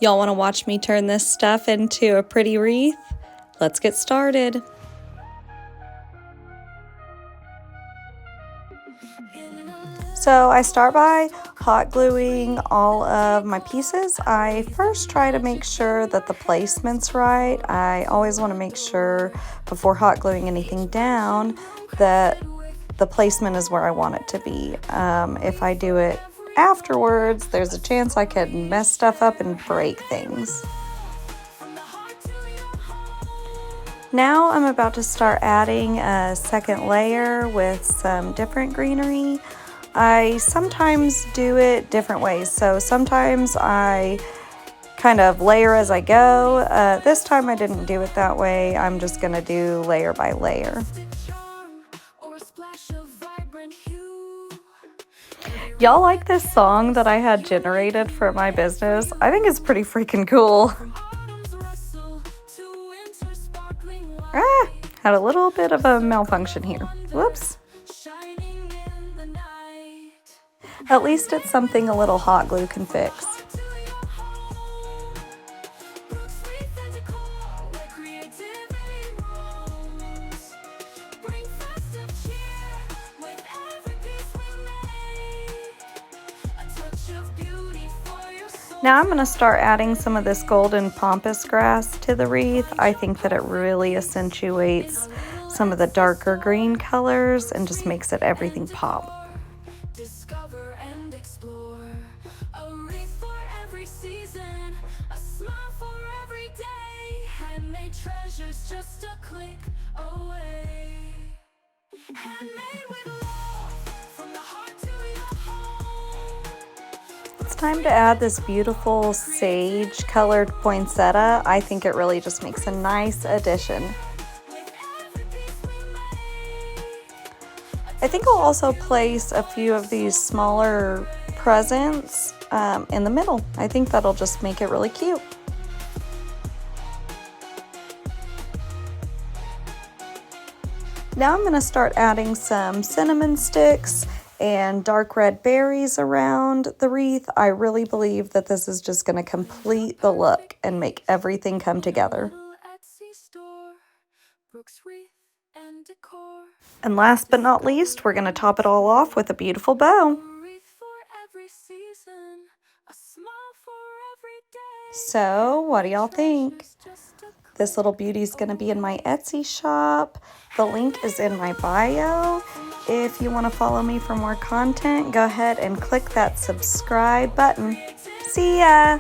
Y'all want to watch me turn this stuff into a pretty wreath? Let's get started. So I start by hot gluing all of my pieces. I first try to make sure that the placement's right. I always want to make sure before hot gluing anything down that the placement is where I want it to be. If I do it afterwards, there's a chance I could mess stuff up and break things. Now I'm about to start adding a second layer with some different greenery. I sometimes do it different ways. So sometimes I kind of layer as I go. This time I didn't do it that way. I'm just gonna do layer by layer. Y'all like this song that I had generated for my business? I think it's pretty freaking cool. Had a little bit of a malfunction here. Whoops. At least it's something a little hot glue can fix. Now I'm going to start adding some of this golden pampas grass to the wreath. I think that it really accentuates some of the darker green colors and just makes it everything pop. Discover and explore a wreath for every season, a smile for every day, handmade treasures just a click away. Handmade with love from the heart to your home. It's time to add this beautiful sage colored poinsettia. I think it really just makes a nice addition. I think I'll also place a few of these smaller presents in the middle. I think that'll just make it really cute. Now I'm going to start adding some cinnamon sticks and dark red berries around the wreath. I really believe that this is just going to complete the look and make everything come together. And last but not least, we're going to top it all off with a beautiful bow. So, what do y'all think? This little beauty is going to be in my Etsy shop. The link is in my bio. If you want to follow me for more content, go ahead and click that subscribe button. See ya!